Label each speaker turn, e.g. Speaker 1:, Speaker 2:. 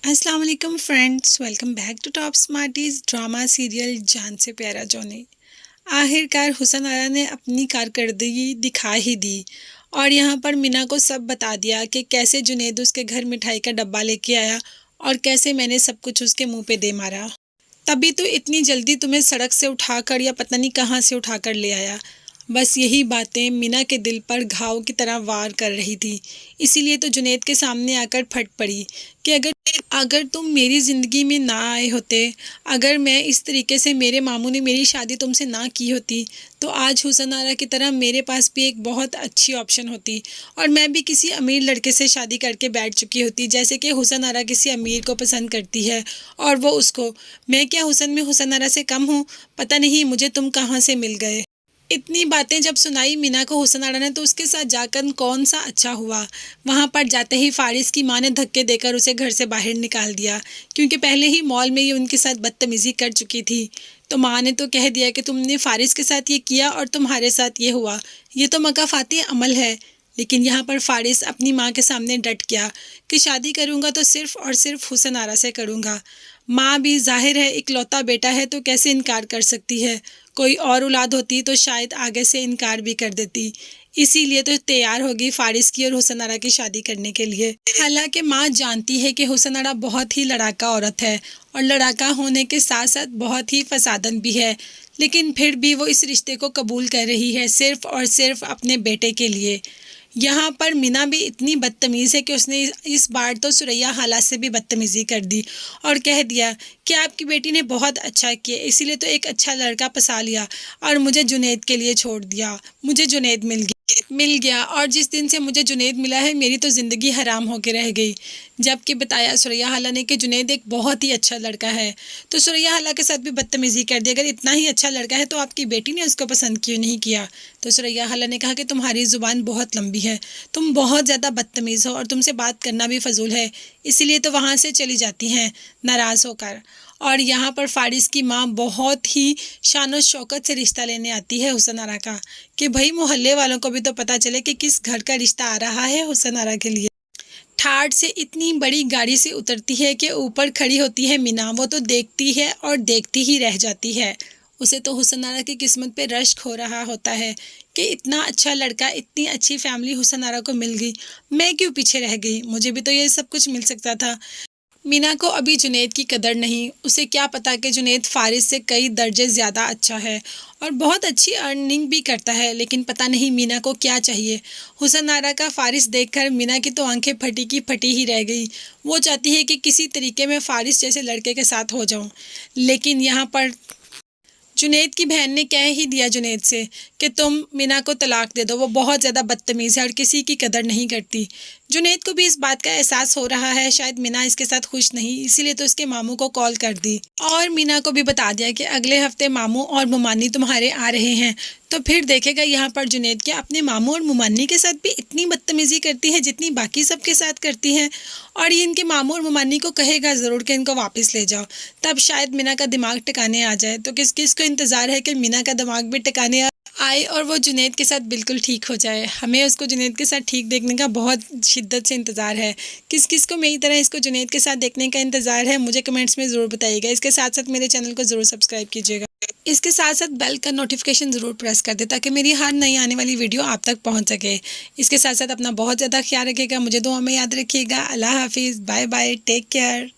Speaker 1: अस्सलाम वालेकुम friends, welcome back to top smarties drama serial Jaan Se प्यारा जॉनी। आखिरकार हुसन आरा ने अपनी कारकर्दगी दिखा ही दी और यहाँ पर मीना को सब बता दिया कि कैसे जुनेद उसके घर मिठाई का डब्बा लेके आया और कैसे मैंने सब कुछ उसके मुंह पे दे मारा। तभी तो इतनी जल्दी तुम्हें सड़क से उठाकर या पता नहीं कहाँ से उठाकर ले आया। बस यही बातें मीना के दिल पर घाव की तरह वार कर रही थी। इसीलिए तो जुनेद के सामने आकर फट पड़ी कि अगर अगर तुम मेरी ज़िंदगी में ना आए होते, अगर मैं इस तरीके से मेरे मामू ने मेरी शादी तुमसे ना की होती, तो आज हुसन आरा की तरह मेरे पास भी एक बहुत अच्छी ऑप्शन होती और मैं भी किसी अमीर लड़के से शादी करके बैठ चुकी होती, जैसे कि हुसन आरा किसी अमीर को पसंद करती है और वो उसको। मैं क्या हुसन में हुसन आरा से कम हूँ? पता नहीं मुझे तुम कहाँ से मिल गए। इतनी बातें जब सुनाई मीना को हुसन आरा ने, तो उसके साथ जाकर कौन सा अच्छा हुआ। वहां पर जाते ही फारिस की मां ने धक्के देकर उसे घर से बाहर निकाल दिया, क्योंकि पहले ही मॉल में ये उनके साथ बदतमीजी कर चुकी थी। तो मां ने तो कह दिया कि तुमने फारिस के साथ ये किया और तुम्हारे साथ ये हुआ, ये तो मकाफाती अमल है। लेकिन यहाँ पर फारिस अपनी माँ के सामने डट गया कि शादी करूँगा तो सिर्फ़ और सिर्फ हुसन आरा से करूँगा। माँ भी ज़ाहिर है इकलौता बेटा है तो कैसे इनकार कर सकती है। कोई और औलाद होती तो शायद आगे से इनकार भी कर देती। इसीलिए तो तैयार होगी फारिस की और हुसन आरा की शादी करने के लिए। हालांकि माँ जानती है कि हुसन आरा बहुत ही लड़ाका औरत है और लड़ाका होने के साथ साथ बहुत ही फसादन भी है, लेकिन फिर भी वो इस रिश्ते को कबूल कर रही है सिर्फ़ और सिर्फ अपने बेटे के लिए। यहाँ पर मीना भी इतनी बदतमीज़ है कि उसने इस बार तो सुरैया हाला से भी बदतमीज़ी कर दी और कह दिया कि आपकी बेटी ने बहुत अच्छा किया, इसीलिए तो एक अच्छा लड़का फंसा लिया और मुझे जुनेद के लिए छोड़ दिया। मुझे जुनेद मिल गया और जिस दिन से मुझे जुनेद मिला है मेरी तो ज़िंदगी हराम होकर रह गई। जबकि बताया सुरैया हाला ने कि जुनेद एक बहुत ही अच्छा लड़का है, तो सुरैया हाला के साथ भी बदतमीज़ी कर दी। अगर इतना ही अच्छा लड़का है तो आपकी बेटी ने उसको पसंद क्यों नहीं किया? तो सुरैया हाला ने कहा कि तुम्हारी ज़ुबान बहुत लंबी है, तुम बहुत ज़्यादा बदतमीज़ हो और तुमसे बात करना भी फजूल है, इसीलिए तो वहाँ से चली जाती हैं नाराज़ होकर। और यहाँ पर फारिस की माँ बहुत ही शान और शौकत से रिश्ता लेने आती है हुसन आरा का, कि भाई मोहल्ले वालों को भी तो पता चले कि किस घर का रिश्ता आ रहा है हुसन आरा के लिए। ठाठ से इतनी बड़ी गाड़ी से उतरती है कि ऊपर खड़ी होती है मीना। वो तो देखती है और देखती ही रह जाती है। उसे तो हुसन आरा की किस्मत पे रश्क हो रहा होता है कि इतना अच्छा लड़का, इतनी अच्छी फैमिली हुसन आरा को मिल गई, मैं क्यों पीछे रह गई? मुझे भी तो ये सब कुछ मिल सकता था। मीना को अभी जुनेद की कदर नहीं, उसे क्या पता कि जुनेद फारिस से कई दर्जे ज़्यादा अच्छा है और बहुत अच्छी अर्निंग भी करता है, लेकिन पता नहीं मीना को क्या चाहिए। हुसन आरा का फारिस देखकर मीना की तो आंखें फटी की फटी ही रह गई। वो चाहती है कि किसी तरीके में फारिस जैसे लड़के के साथ हो जाऊं, लेकिन यहाँ पर जुनेद की बहन ने कह ही दिया जुनेद से कि तुम मीना को तलाक दे दो, वो बहुत ज़्यादा बदतमीज़ है और किसी की कदर नहीं करती। जुनेद को भी इस बात का एहसास हो रहा है, शायद मीना इसके साथ खुश नहीं, इसीलिए तो उसके मामू को कॉल कर दी और मीना को भी बता दिया कि अगले हफ्ते मामू और मुमानी तुम्हारे आ रहे हैं। तो फिर देखेगा यहाँ पर जुनेद के अपने मामू और मुमानी के साथ भी इतनी बदतमीज़ी करती है जितनी बाकी सबके साथ करती है, और ये इनके मामू और मुमानी को कहेगा ज़रूर कि इनको वापस ले जाओ। तब शायद मीना का दिमाग टिकाने आ जाए। तो किस किस को इंतज़ार है कि मीना का दिमाग भी टिकाने आए और वो जुनेद के साथ बिल्कुल ठीक हो जाए। हमें उसको जुनेद के साथ ठीक देखने का बहुत शिद्दत से इंतज़ार है। किस किस को मेरी तरह इसको जुनेद के साथ देखने का इंतज़ार है, मुझे कमेंट्स में ज़रूर बताइएगा। इसके साथ साथ मेरे चैनल को ज़रूर सब्सक्राइब कीजिएगा। इसके साथ साथ बेल का नोटिफिकेशन ज़रूर प्रेस कर दे ताकि मेरी हर नई आने वाली वीडियो आप तक पहुंच सके। इसके साथ साथ अपना बहुत ज़्यादा ख्याल रखिएगा, मुझे दुआ में याद रखिएगा। अल्लाह हाफिज़, बाय बाय, टेक केयर।